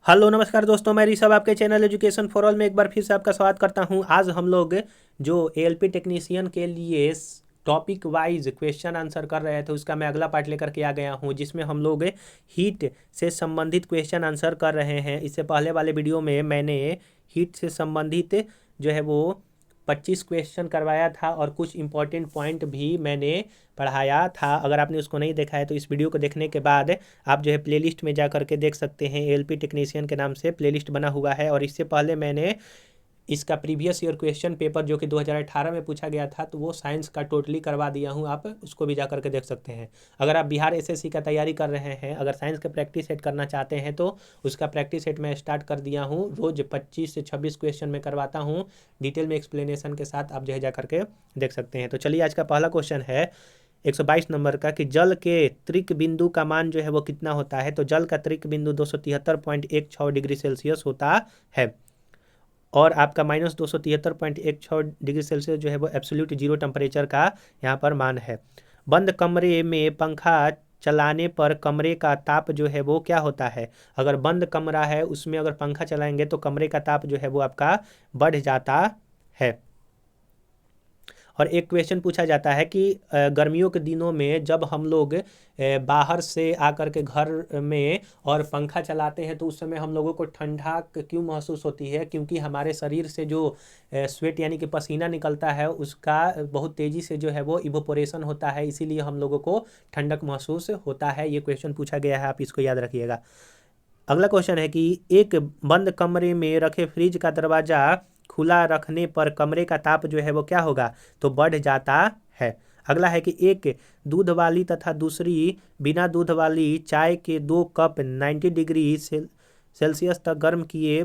Hello नमस्कार दोस्तों, मैं ऋषभ आपके चैनल एजुकेशन फॉर ऑल में एक बार फिर से आपका स्वागत करता हूं। आज हम लोग जो एएलपी टेक्नीशियन के लिए टॉपिक वाइज क्वेश्चन आंसर कर रहे थे उसका मैं अगला पार्ट लेकर के आ गया हूं, जिसमें हम लोग हीट से संबंधित क्वेश्चन आंसर कर रहे हैं। इससे पहले वाले वीडियो में मैंने हीट से संबंधित जो है वो 25 क्वेश्चन करवाया था और कुछ इंपॉर्टेंट पॉइंट भी मैंने पढ़ाया था। अगर आपने उसको नहीं देखा है तो इस वीडियो को देखने के बाद आप जो है प्लेलिस्ट में जा करके देख सकते हैं। एएलपी टेक्नीशियन के नाम से प्लेलिस्ट बना हुआ है। और इससे पहले मैंने इसका प्रीवियस ईयर क्वेश्चन पेपर जो कि 2018 में पूछा गया था, तो वो साइंस का टोटली करवा दिया हूँ। आप उसको भी जा करके देख सकते हैं। अगर आप बिहार एसएससी का तैयारी कर रहे हैं, अगर साइंस का प्रैक्टिस सेट करना चाहते हैं तो उसका प्रैक्टिस सेट मैं स्टार्ट कर दिया हूँ। रोज 25 से 26 क्वेश्चन में करवाता हूँ, डिटेल में एक्सप्लेनेशन के साथ। आप जो है जा करके देख सकते हैं। तो चलिए, आज का पहला क्वेश्चन है 122 नंबर का कि जल के त्रिक बिंदु का मान जो है वो कितना होता है। तो जल का त्रिक बिंदु 273.16 डिग्री सेल्सियस होता है। और आपका -273.16 डिग्री सेल्सियस जो है वो एब्सोल्यूट जीरो टेम्परेचर का यहाँ पर मान है। बंद कमरे में पंखा चलाने पर कमरे का ताप जो है वो क्या होता है। अगर बंद कमरा है उसमें अगर पंखा चलाएंगे तो कमरे का ताप जो है वो आपका बढ़ जाता है। और एक क्वेश्चन पूछा जाता है कि गर्मियों के दिनों में जब हम लोग बाहर से आकर के घर में और पंखा चलाते हैं तो उस समय हम लोगों को ठंडा क्यों महसूस होती है। क्योंकि हमारे शरीर से जो स्वेट यानी कि पसीना निकलता है उसका बहुत तेज़ी से जो है वो इवोपोरेशन होता है, इसीलिए हम लोगों को ठंडक महसूस होता है। ये क्वेश्चन पूछा गया है, आप इसको याद रखिएगा। अगला क्वेश्चन है कि एक बंद कमरे में रखे फ्रिज का दरवाजा खुला रखने पर कमरे का ताप जो है वो क्या होगा, तो बढ़ जाता है। अगला है कि एक दूध वाली तथा दूसरी बिना दूध वाली चाय के 2 कप 90 डिग्री सेल्सियस तक गर्म किए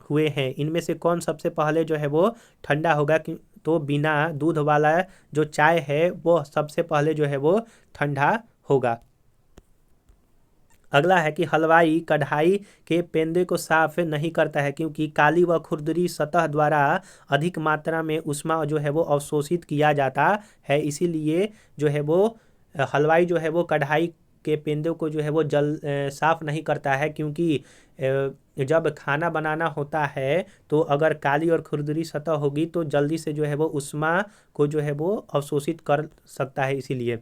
हुए हैं। इनमें से कौन सबसे पहले जो है वो ठंडा होगा। तो बिना दूध वाला जो चाय है वो सबसे पहले जो है वो ठंडा होगा। अगला है कि हलवाई कढ़ाई के पेंदे को साफ नहीं करता है क्योंकि काली व खुरदरी सतह द्वारा अधिक मात्रा में ऊष्मा जो है वो अवशोषित किया जाता है। इसीलिए जो है वो हलवाई जो है वो कढ़ाई के पेंदे को जो है वो साफ नहीं करता है। क्योंकि जब खाना बनाना होता है तो अगर काली और खुरदरी सतह होगी तो जल्दी से जो है वो ऊष्मा को जो है वो अवशोषित कर सकता है। इसीलिए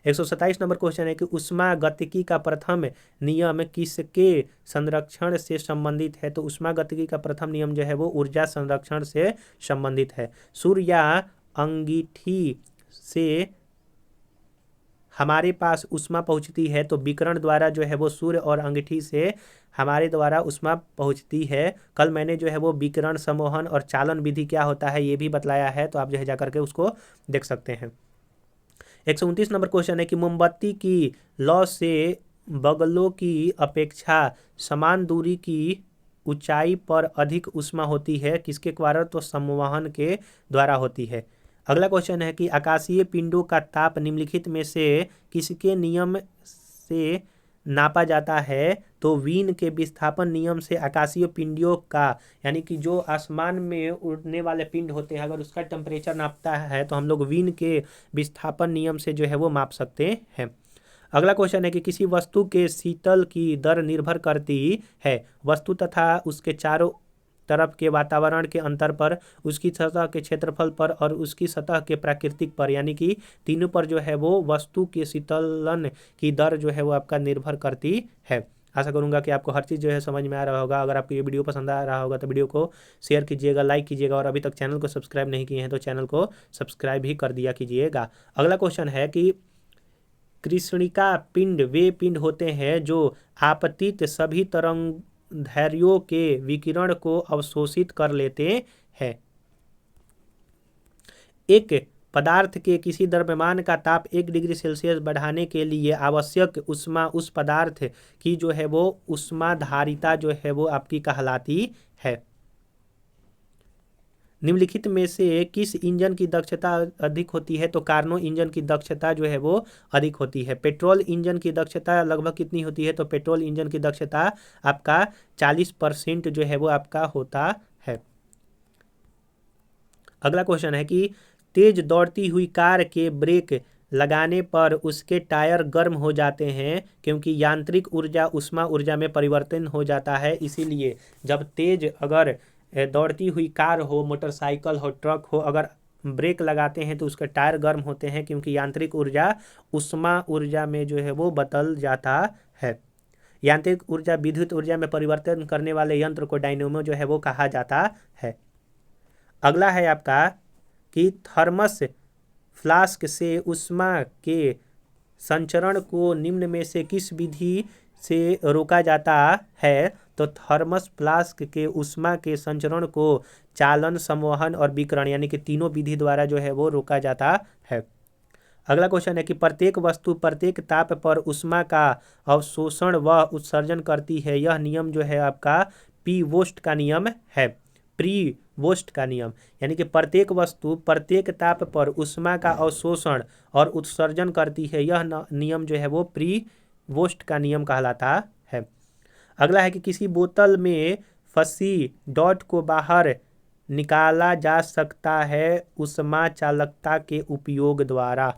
127 नंबर क्वेश्चन है कि ऊष्मागतिकी का प्रथम नियम किसके संरक्षण से संबंधित है। तो ऊष्मागतिकी का प्रथम नियम जो है वो ऊर्जा संरक्षण से संबंधित है। सूर्य या अंगीठी से हमारे पास ऊष्मा पहुंचती है तो विकिरण द्वारा जो है वो सूर्य और अंगीठी से हमारे द्वारा ऊष्मा पहुंचती है। कल मैंने जो है वो विकिरण समोहन और चालन विधि क्या होता है ये भी बतलाया है, तो आप जो है जाकर के उसको देख सकते हैं। 129 नंबर क्वेश्चन है कि मोमबत्ती की लौ से बगलों की अपेक्षा समान दूरी की ऊंचाई पर अधिक ऊष्मा होती है, किसके कारण, तो संवहन के द्वारा होती है। अगला क्वेश्चन है कि आकाशीय पिंडों का ताप निम्नलिखित में से किसके नियम से नापा जाता है। तो वीन के विस्थापन नियम से आकाशीय पिंडों का यानी कि जो आसमान में उड़ने वाले पिंड होते हैं अगर उसका टेम्परेचर नापता है तो हम लोग वीन के विस्थापन नियम से जो है वो माप सकते हैं। अगला क्वेश्चन है कि किसी वस्तु के शीतल की दर निर्भर करती है वस्तु तथा उसके चारों तरफ के वातावरण के अंतर पर, उसकी सतह के क्षेत्रफल पर और उसकी सतह के प्राकृतिक पर, यानी कि तीनों पर जो है वो वस्तु के शीतलन की दर जो है वो आपका निर्भर करती है। आशा करूंगा कि आपको हर चीज़ जो है समझ में आ रहा होगा। अगर आपको ये वीडियो पसंद आ रहा होगा तो वीडियो को शेयर कीजिएगा, लाइक कीजिएगा, और अभी तक चैनल को सब्सक्राइब नहीं किए हैं तो चैनल को सब्सक्राइब भी कर दिया कीजिएगा। अगला क्वेश्चन है कि कृष्णिका पिंड वे पिंड होते हैं जो आपतित सभी तरंगदैर्घ्यों के विकिरण को अवशोषित कर लेते हैं। एक पदार्थ के किसी द्रव्यमान का ताप 1 डिग्री सेल्सियस बढ़ाने के लिए आवश्यक ऊष्मा उस पदार्थ की जो है वो ऊष्माधारिता जो है वो आपकी कहलाती है। निम्नलिखित में से किस इंजन की दक्षता अधिक होती है। तो कार्नो इंजन की दक्षता जो है वो अधिक होती है। पेट्रोल इंजन की दक्षता लगभग कितनी होती है। तो पेट्रोल इंजन की दक्षता आपका 40% जो है वो आपका होता है। अगला क्वेश्चन है कि तेज दौड़ती हुई कार के ब्रेक लगाने पर उसके टायर गर्म हो जाते हैं, क्योंकि यांत्रिक ऊर्जा उष्मा ऊर्जा में परिवर्तन हो जाता है। इसीलिए जब तेज अगर दौड़ती हुई कार हो, मोटरसाइकिल हो, ट्रक हो, अगर ब्रेक लगाते हैं तो उसके टायर गर्म होते हैं, क्योंकि यांत्रिक ऊर्जा उष्मा ऊर्जा में जो है वो बदल जाता है। यांत्रिक ऊर्जा विद्युत ऊर्जा में परिवर्तन करने वाले यंत्र को डायनेमो जो है वो कहा जाता है। अगला है आपका कि थर्मस फ्लास्क से ऊष्मा के संचरण को निम्न में से किस विधि से रोका जाता है? तो थर्मस फ्लास्क के ऊष्मा के संचरण को चालन, संवहन और विकिरण यानी कि तीनों विधि द्वारा जो है वो रोका जाता है। अगला क्वेश्चन है कि प्रत्येक वस्तु प्रत्येक ताप पर ऊष्मा का अवशोषण व उत्सर्जन करती है। यह नियम जो है आपका प्री-वोस्ट का नियम है। प्री-वोस्ट का नियम यानी कि प्रत्येक वस्तु प्रत्येक ताप पर ऊष्मा का अवशोषण और उत्सर्जन करती है। यह नियम जो है वो प्री-वोस्ट का नियम कहलाता है। अगला है कि किसी बोतल में फंसी डॉट को बाहर निकाला जा सकता है ऊष्मा चालकता के उपयोग द्वारा।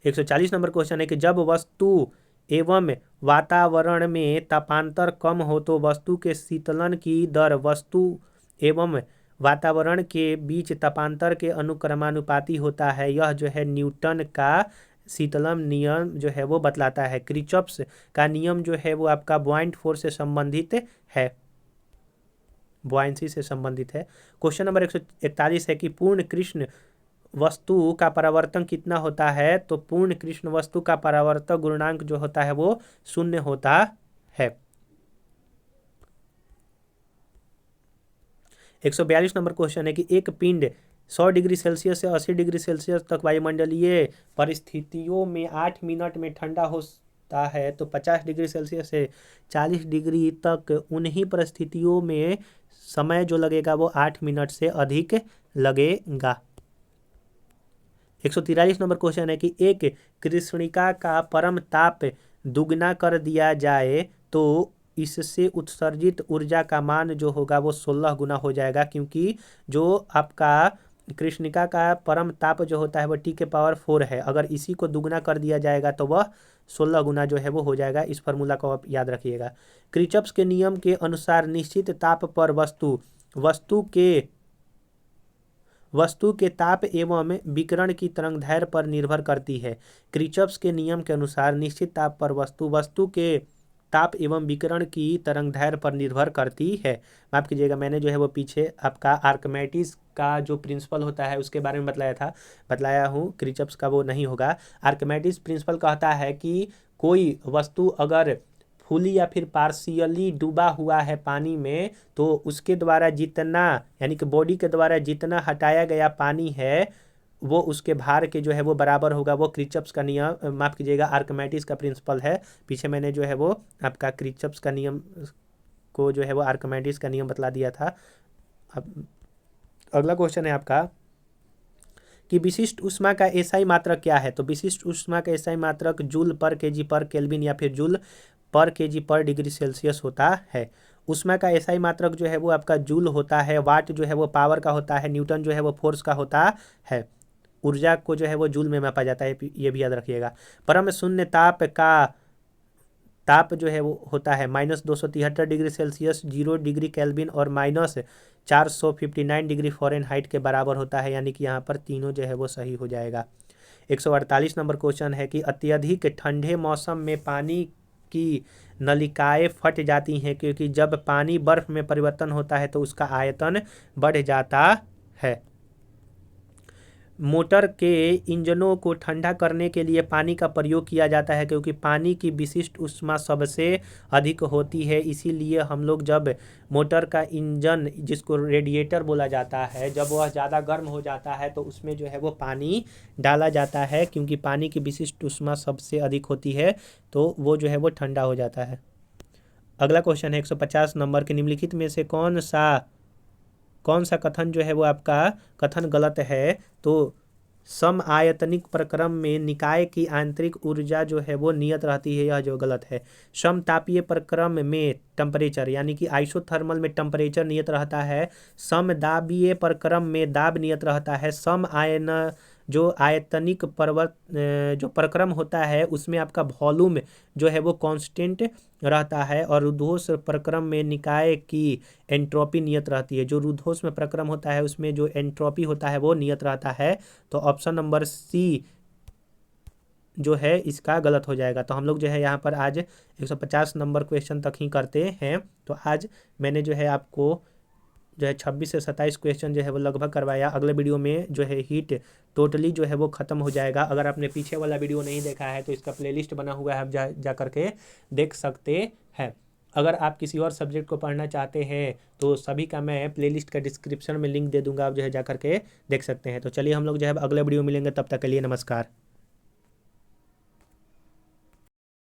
140 नंबर क्वेश्चन है कि जब वस्तु एवं वातावरण में तापांतर कम हो तो वस्तु के शीतलन की दर वस्तु एवं वातावरण के बीच तापांतर के अनुक्रमानुपाती होता है। यह जो है न्यूटन का शीतलन नियम जो है वो बतलाता है। किरचॉफ का नियम जो है वो आपका बुआइंट फोर्स से संबंधित है, बुआयंसी से संबंधित है। क्वेश्चन नंबर 141 है कि पूर्ण कृष्ण वस्तु का परावर्तन कितना होता है? तो पूर्ण कृष्ण वस्तु का परावर्तक गुणांक जो होता है वो 0 होता है। 142 नंबर क्वेश्चन है कि एक पिंड 100 डिग्री सेल्सियस से 80 डिग्री सेल्सियस तक वायुमंडलीय परिस्थितियों में 8 मिनट में ठंडा होता है, तो 50 डिग्री सेल्सियस से 40 डिग्री तक उन्हीं परिस्थितियों में समय जो लगेगा वो 8 मिनट से अधिक लगेगा। 143 नंबर क्वेश्चन है कि एक कृष्णिका का परम ताप दुगना कर दिया जाए तो इससे उत्सर्जित ऊर्जा का मान जो होगा वो 16 गुना हो जाएगा, क्योंकि जो आपका कृष्णिका का परम ताप जो होता है वो T⁴ है। अगर इसी को दुगना कर दिया जाएगा तो वह 16 गुना जो है वो हो जाएगा। इस फार्मूला को आप याद रखिएगा। किरचॉफ के नियम के अनुसार निश्चित ताप पर वस्तु के ताप एवं विकिरण की तरंगदैर्घ्य पर निर्भर करती है। किरचॉफ के नियम के अनुसार निश्चित ताप पर वस्तु के ताप एवं विकिरण की तरंगदैर्घ्य पर निर्भर करती है। माफ कीजिएगा, मैंने जो है वो पीछे आपका आर्किमेडिस का जो प्रिंसिपल होता है उसके बारे में बतलाया हूँ। किरचॉफ का वो नहीं होगा। आर्किमेडिस प्रिंसिपल कहता है कि कोई वस्तु अगर फुली या फिर पार्शियली डूबा हुआ है पानी में, तो उसके द्वारा जितना यानी कि बॉडी के द्वारा जितना हटाया गया पानी है वो उसके भार के जो है वो बराबर होगा। वो किरचॉफ का नियम, माफ कीजिएगा, आर्किमेडिस का प्रिंसिपल है। पीछे मैंने जो है वो आपका किरचॉफ का नियम को जो है वो आर्किमेडिस का नियम बतला दिया था। अब अगला क्वेश्चन है आपका कि विशिष्ट ऊष्मा का एसआई मात्रक क्या है? तो विशिष्ट ऊष्मा का एसआई मात्रक जूल पर केजी पर केल्विन या फिर जूल पर केजी पर डिग्री सेल्सियस होता है। ऊष्मा का एसआई मात्रक जो है वो आपका जूल होता है। वाट जो है वो पावर का होता है। न्यूटन जो है वो फोर्स का होता है। ऊर्जा को जो है वो जूल में मापा जाता है, ये भी याद रखिएगा। परम शून्य ताप जो है वो होता है -273 डिग्री सेल्सियस, 0 डिग्री केल्विन और -459 डिग्री फ़ारेनहाइट के बराबर होता है। यानी कि यहाँ पर तीनों जो है वो सही हो जाएगा। 148 नंबर क्वेश्चन है कि अत्यधिक ठंडे मौसम में पानी की नलिकाएं फट जाती हैं, क्योंकि जब पानी बर्फ में परिवर्तन होता है तो उसका आयतन बढ़ जाता है। मोटर के इंजनों को ठंडा करने के लिए पानी का प्रयोग किया जाता है, क्योंकि पानी की विशिष्ट ऊष्मा सबसे अधिक होती है। इसीलिए हम लोग जब मोटर का इंजन, जिसको रेडिएटर बोला जाता है, जब वह ज़्यादा गर्म हो जाता है तो उसमें जो है वो पानी डाला जाता है, क्योंकि पानी की विशिष्ट ऊष्मा सबसे अधिक होती है, तो वो जो है वो ठंडा हो जाता है। अगला क्वेश्चन है 150 नंबर के, निम्नलिखित में से कौन सा कथन जो है वो आपका कथन गलत है? तो समआयतनिक प्रक्रम में निकाय की आंतरिक ऊर्जा जो है वो नियत रहती है, यह जो गलत है। समतापीय प्रक्रम में टेम्परेचर यानी कि आइसोथर्मल में टेम्परेचर नियत रहता है। समदाबीय प्रक्रम में दाब नियत रहता है। जो आयतनिक पर्वत जो प्रक्रम होता है उसमें आपका वॉल्यूम जो है वो कांस्टेंट रहता है, और रुद्धोष्म प्रक्रम में निकाय की एंट्रोपी नियत रहती है। जो रुद्धोष्म प्रक्रम होता है उसमें जो एंट्रोपी होता है वो नियत रहता है। तो ऑप्शन नंबर सी जो है इसका गलत हो जाएगा। तो हम लोग जो है यहाँ पर आज 150 नंबर क्वेश्चन तक ही करते हैं। तो आज मैंने जो है आपको जो है 26 से 27 क्वेश्चन जो है वो लगभग करवाया। अगले वीडियो में जो है हीट टोटली जो है वो ख़त्म हो जाएगा। अगर आपने पीछे वाला वीडियो नहीं देखा है तो इसका प्लेलिस्ट बना हुआ है, आप जा करके देख सकते हैं। अगर आप किसी और सब्जेक्ट को पढ़ना चाहते हैं तो सभी का मैं प्लेलिस्ट का डिस्क्रिप्शन में लिंक दे दूंगा, आप जो है जा करके देख सकते हैं। तो चलिए हम लोग जो है अगले वीडियो मिलेंगे, तब तक के लिए नमस्कार।